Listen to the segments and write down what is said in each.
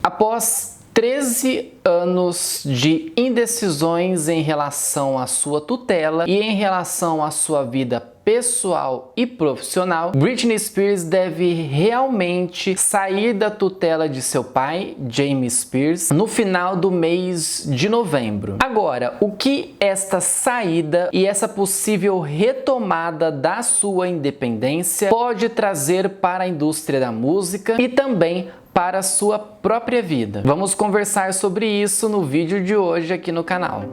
Após 13 anos de indecisões em relação à sua tutela e em relação à sua vida pessoal e profissional, Britney Spears deve realmente sair da tutela de seu pai, Jamie Spears, no final do mês de novembro. Agora, o que esta saída e essa possível retomada da sua independência pode trazer para a indústria da música e também para a sua própria vida? Vamos conversar sobre isso no vídeo de hoje aqui no canal.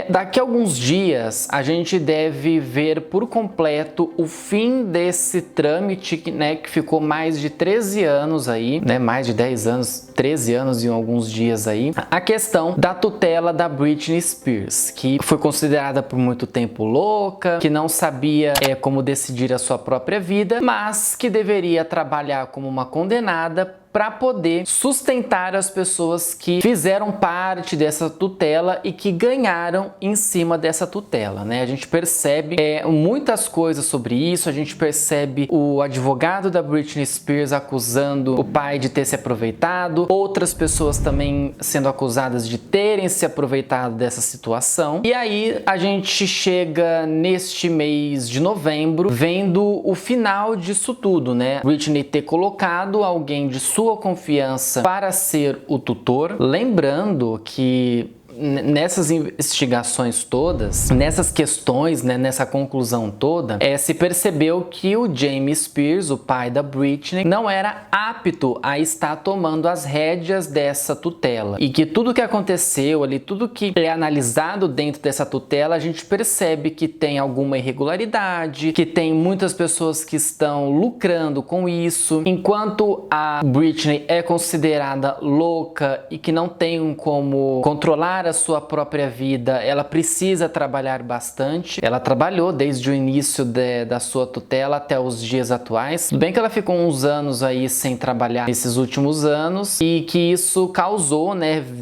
Daqui a alguns dias a gente deve ver por completo o fim desse trâmite, que ficou mais de 13 anos aí, mais de 10 anos, 13 anos e alguns dias aí, a questão da tutela da Britney Spears, que foi considerada por muito tempo louca, que não sabia como decidir a sua própria vida, mas que deveria trabalhar como uma condenada para poder sustentar as pessoas que fizeram parte dessa tutela e que ganharam em cima dessa tutela, A gente percebe muitas coisas sobre isso, a gente percebe o advogado da Britney Spears acusando o pai de ter se aproveitado, outras pessoas também sendo acusadas de terem se aproveitado dessa situação. E aí a gente chega neste mês de novembro vendo o final disso tudo, Britney ter colocado alguém de sua confiança para ser o tutor, lembrando que nessas investigações todas, nessas questões, nessa conclusão toda, se percebeu que o Jamie Spears, o pai da Britney, não era apto a estar tomando as rédeas dessa tutela. E que tudo que aconteceu ali, tudo que é analisado dentro dessa tutela, a gente percebe que tem alguma irregularidade, que tem muitas pessoas que estão lucrando com isso, enquanto a Britney é considerada louca e que não tem como controlar a sua própria vida, ela precisa trabalhar bastante. Ela trabalhou desde o início da sua tutela até os dias atuais. Tudo bem que ela ficou uns anos aí sem trabalhar nesses últimos anos e que isso causou,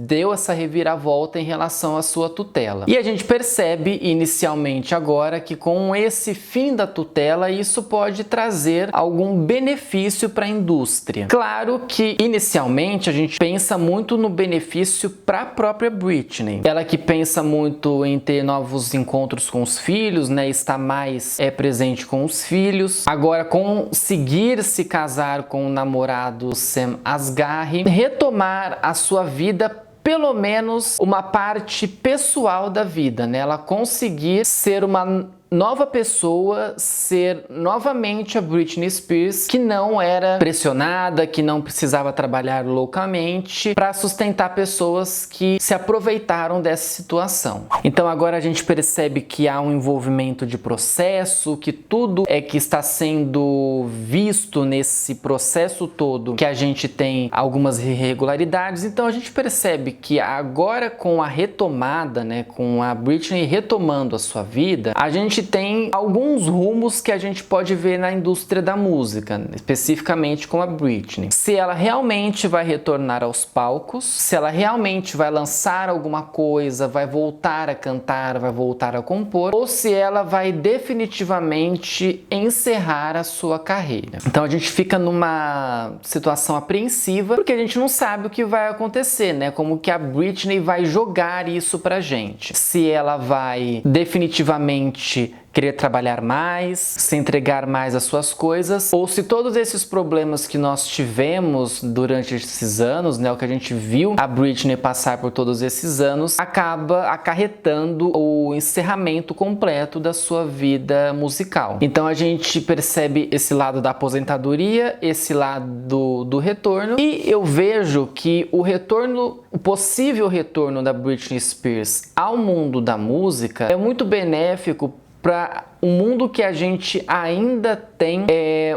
deu essa reviravolta em relação à sua tutela. E a gente percebe inicialmente agora que com esse fim da tutela, isso pode trazer algum benefício para a indústria. Claro que inicialmente a gente pensa muito no benefício para a própria Britney. Ela que pensa muito em ter novos encontros com os filhos, estar mais presente com os filhos. Agora, conseguir se casar com o namorado Sam Asghari, retomar a sua vida, pelo menos uma parte pessoal da vida, Ela conseguir ser uma nova pessoa, ser novamente a Britney Spears, que não era pressionada, que não precisava trabalhar loucamente para sustentar pessoas que se aproveitaram dessa situação. Então agora a gente percebe que há um envolvimento de processo, que tudo que está sendo visto nesse processo todo, que a gente tem algumas irregularidades. Então a gente percebe que agora com a retomada, com a Britney retomando a sua vida, a gente tem alguns rumos que a gente pode ver na indústria da música, especificamente com a Britney. Se ela realmente vai retornar aos palcos, se ela realmente vai lançar alguma coisa, vai voltar a cantar, vai voltar a compor, ou se ela vai definitivamente encerrar a sua carreira. Então a gente fica numa situação apreensiva, porque a gente não sabe o que vai acontecer, Como que a Britney vai jogar isso pra gente. Se ela vai definitivamente querer trabalhar mais, se entregar mais às suas coisas, ou se todos esses problemas que nós tivemos durante esses anos, o que a gente viu a Britney passar por todos esses anos, acaba acarretando o encerramento completo da sua vida musical. Então a gente percebe esse lado da aposentadoria, esse lado do retorno, e eu vejo que o possível retorno da Britney Spears ao mundo da música é muito benéfico para um mundo que a gente ainda tem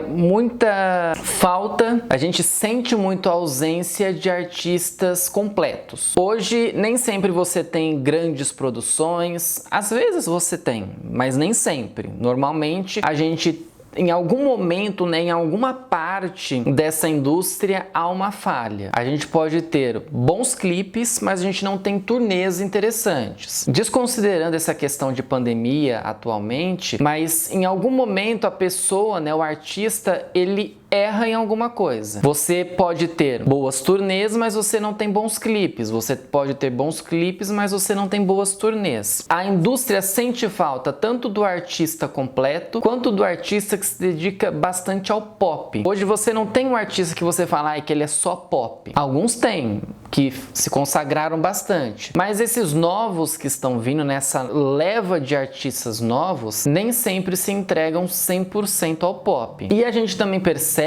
muita falta, a gente sente muito a ausência de artistas completos. Hoje nem sempre você tem grandes produções, às vezes você tem, mas nem sempre. Normalmente a gente em algum momento, né, em alguma parte dessa indústria há uma falha. A gente pode ter bons clipes, mas a gente não tem turnês interessantes. Desconsiderando essa questão de pandemia atualmente, mas em algum momento a pessoa, né, o artista, ele erra em alguma coisa. Você pode ter boas turnês, mas você não tem bons clipes. Você pode ter bons clipes, mas você não tem boas turnês. A indústria sente falta tanto do artista completo, quanto do artista que se dedica bastante ao pop. Hoje você não tem um artista que você fala que ele é só pop. Alguns têm, que se consagraram bastante. Mas esses novos que estão vindo, nessa leva de artistas novos, nem sempre se entregam 100% ao pop. E a gente também percebe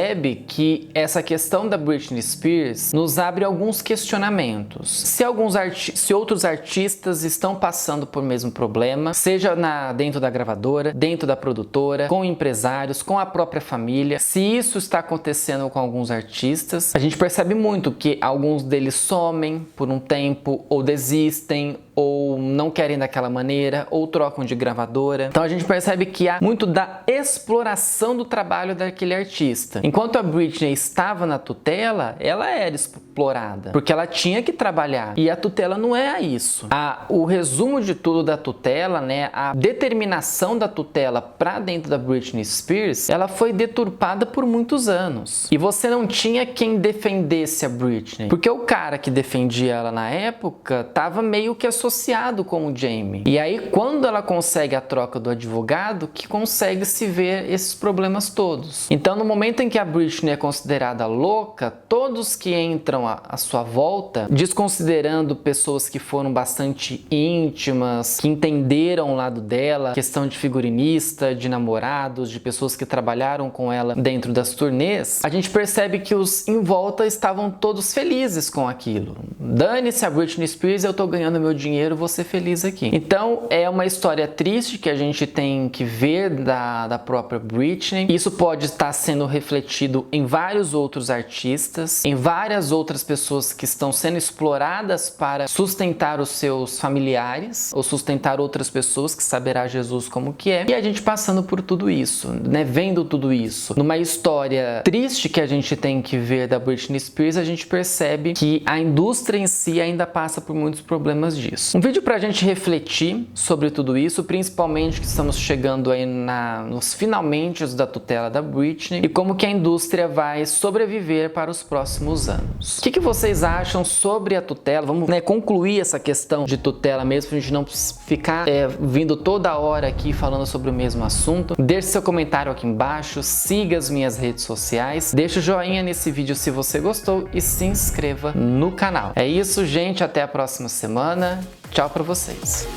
que essa questão da Britney Spears nos abre alguns questionamentos. Se outros artistas estão passando por mesmo problema, seja dentro da gravadora, dentro da produtora, com empresários, com a própria família, se isso está acontecendo com alguns artistas, a gente percebe muito que alguns deles somem por um tempo, ou desistem, ou não querem daquela maneira, ou trocam de gravadora. Então a gente percebe que há muito da exploração do trabalho daquele artista. Enquanto a Britney estava na tutela, ela era explorada, porque ela tinha que trabalhar, e a tutela não é isso. O resumo de tudo da tutela, né, a determinação da tutela para dentro da Britney Spears, ela foi deturpada por muitos anos. E você não tinha quem defendesse a Britney, porque o cara que defendia ela na época estava meio que associado com o Jamie. E aí, quando ela consegue a troca do advogado, que consegue se ver esses problemas todos. Então, no momento em que a Britney é considerada louca, todos que entram à sua volta, desconsiderando pessoas que foram bastante íntimas, que entenderam o lado dela, questão de figurinista, de namorados, de pessoas que trabalharam com ela dentro das turnês, a gente percebe que os em volta estavam todos felizes com aquilo. Dane-se a Britney Spears, eu tô ganhando meu dinheiro, vou ser feliz aqui. Então, é uma história triste que a gente tem que ver da própria Britney. Isso pode estar sendo refletido em vários outros artistas, em várias outras pessoas que estão sendo exploradas para sustentar os seus familiares, ou sustentar outras pessoas, que saberá Jesus como que é. E a gente passando por tudo isso, né? Vendo tudo isso. Numa história triste que a gente tem que ver da Britney Spears, a gente percebe que a indústria em si ainda passa por muitos problemas disso. Um vídeo pra gente refletir sobre tudo isso, principalmente que estamos chegando aí nos finalmente da tutela da Britney, e como que a indústria vai sobreviver para os próximos anos. O que vocês acham sobre a tutela? Vamos, né, concluir essa questão de tutela mesmo, pra gente não ficar vindo toda hora aqui falando sobre o mesmo assunto. Deixe seu comentário aqui embaixo, siga as minhas redes sociais, deixa o joinha nesse vídeo se você gostou e se inscreva no canal. É isso, gente, até a próxima semana. Tchau pra vocês.